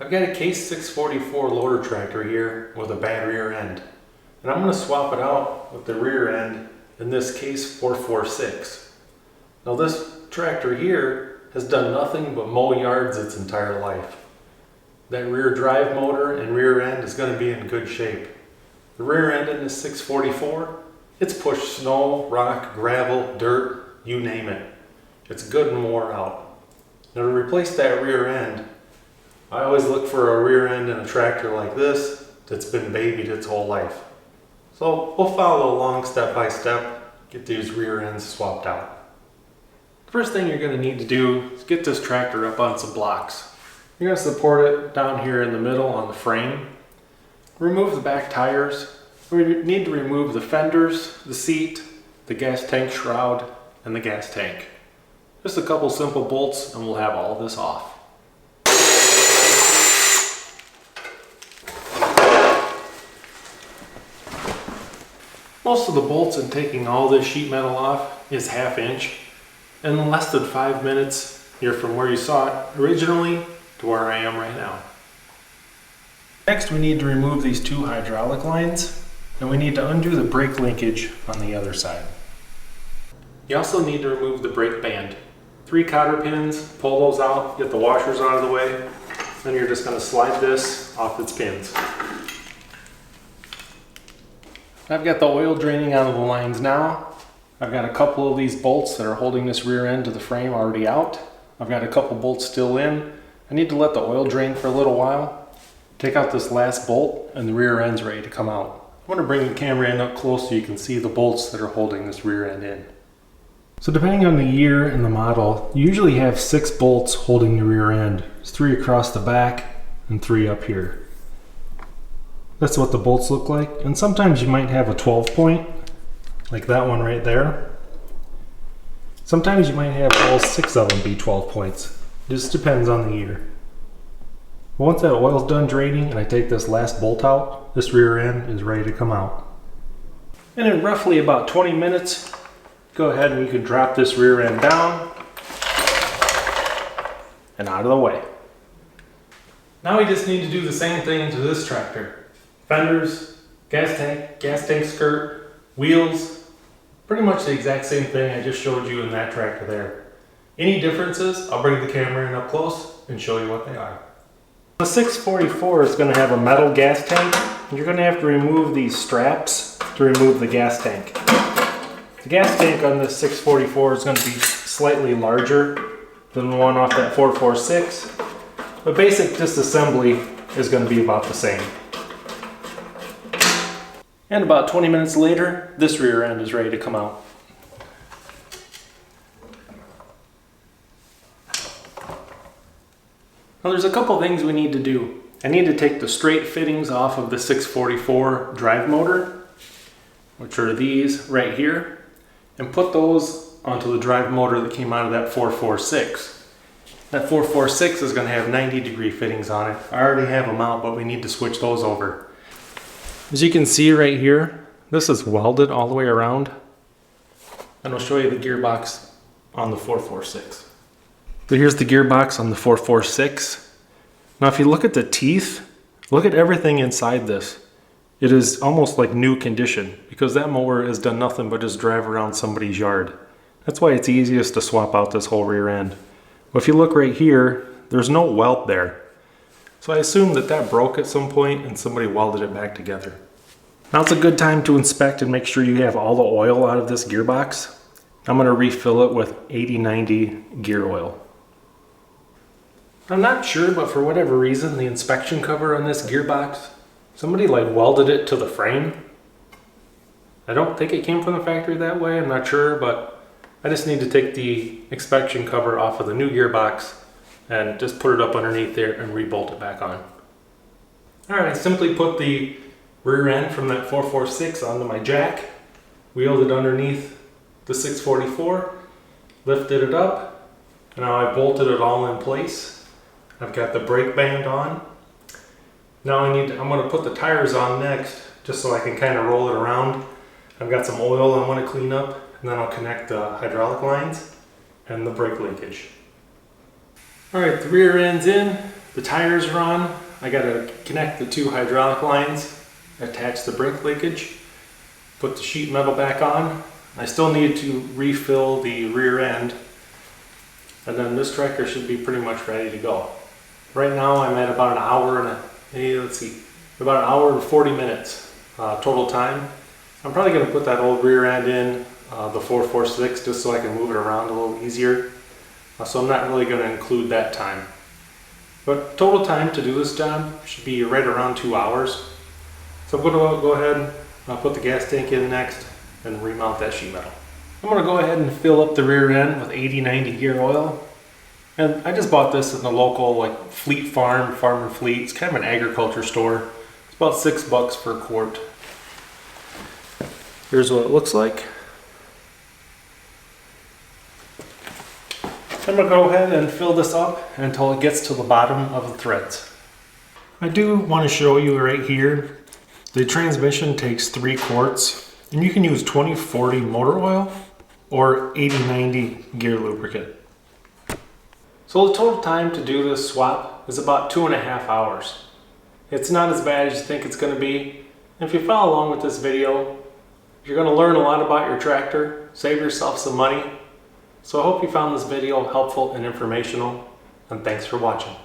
I've got a Case 644 loader tractor here with a bad rear end. And I'm going to swap it out with the rear end in this Case 446. Now this tractor here has done nothing but mow yards its entire life. That rear drive motor and rear end is going to be in good shape. The rear end in this 644, it's pushed snow, rock, gravel, dirt, you name it. It's good and wore out. Now to replace that rear end, I always look for a rear end in a tractor like this that's been babied its whole life. So we'll follow along step by step, get these rear ends swapped out. The first thing you're going to need to do is get this tractor up on some blocks. You're going to support it down here in the middle on the frame. Remove the back tires. We need to remove the fenders, the seat, the gas tank shroud, and the gas tank. Just a couple simple bolts and we'll have all this off. Most of the bolts in taking all this sheet metal off is 1/2 inch. And in less than 5 minutes, you're from where you saw it originally to where I am right now. Next, we need to remove these 2 hydraulic lines, and we need to undo the brake linkage on the other side. You also need to remove the brake band. 3 cotter pins, pull those out, get the washers out of the way, then you're just going to slide this off its pins. I've got the oil draining out of the lines now. I've got a couple of these bolts that are holding this rear end to the frame already out. I've got a couple bolts still in. I need to let the oil drain for a little while. Take out this last bolt and the rear end's ready to come out. I want to bring the camera in up close so you can see the bolts that are holding this rear end in. So depending on the year and the model, you usually have 6 bolts holding the rear end. There's 3 across the back and 3 up here. That's what the bolts look like. And sometimes you might have a 12 point, like that one right there. Sometimes you might have all 6 of them be 12 points. It just depends on the year. But once that oil's done draining and I take this last bolt out, this rear end is ready to come out. And in roughly about 20 minutes, go ahead and you can drop this rear end down and out of the way. Now we just need to do the same thing to this tractor. Fenders, gas tank skirt, wheels, pretty much the exact same thing I just showed you in that tractor there. Any differences, I'll bring the camera in up close and show you what they are. The 644 is going to have a metal gas tank. You're going to have to remove these straps to remove the gas tank. The gas tank on this 644 is going to be slightly larger than the one off that 446, but basic disassembly is going to be about the same. And about 20 minutes later, this rear end is ready to come out. Now there's a couple things we need to do. I need to take the straight fittings off of the 644 drive motor, which are these right here, and put those onto the drive motor that came out of that 446. That 446 is going to have 90-degree fittings on it. I already have them out, but we need to switch those over. As you can see right here, this is welded all the way around. And I'll show you the gearbox on the 446. So here's the gearbox on the 446. Now if you look at the teeth, look at everything inside this. It is almost like new condition because that mower has done nothing but just drive around somebody's yard. That's why it's easiest to swap out this whole rear end. But if you look right here, there's no welt there. So I assume that broke at some point and somebody welded it back together. Now it's a good time to inspect and make sure you have all the oil out of this gearbox. I'm going to refill it with 80-90 gear oil. I'm not sure, but for whatever reason, the inspection cover on this gearbox, somebody like welded it to the frame. I don't think it came from the factory that way, I'm not sure, but I just need to take the inspection cover off of the new gearbox and just put it up underneath there and rebolt it back on. Alright, simply put the rear end from that 446 onto my jack, wheeled it underneath the 644, lifted it up, and now I bolted it all in place. I've got the brake band on. Now I'm going to put the tires on next, just so I can kind of roll it around. I've got some oil I want to clean up, and then I'll connect the hydraulic lines and the brake linkage. Alright, the rear end's in. The tires are on. I gotta connect the 2 hydraulic lines, attach the brake linkage, put the sheet metal back on. I still need to refill the rear end, and then this tractor should be pretty much ready to go. Right now I'm at about an hour about an hour and 40 minutes total time. I'm probably gonna put that old rear end in the 446 just so I can move it around a little easier. So I'm not really gonna include that time. But total time to do this job should be right around 2 hours. So I'm gonna go ahead and put the gas tank in next and remount that sheet metal. I'm gonna go ahead and fill up the rear end with 80-90 gear oil. And I just bought this in the local Fleet Farm and Fleet. It's kind of an agriculture store. It's about $6 for a quart. Here's what it looks like. I'm gonna go ahead and fill this up until it gets to the bottom of the threads. I do want to show you right here, the transmission takes 3 quarts, and you can use 20-40 motor oil or 80-90 gear lubricant. So the total time to do this swap is about 2.5 hours. It's not as bad as you think it's going to be. And if you follow along with this video, you're going to learn a lot about your tractor, save yourself some money. So I hope you found this video helpful and informational, and thanks for watching.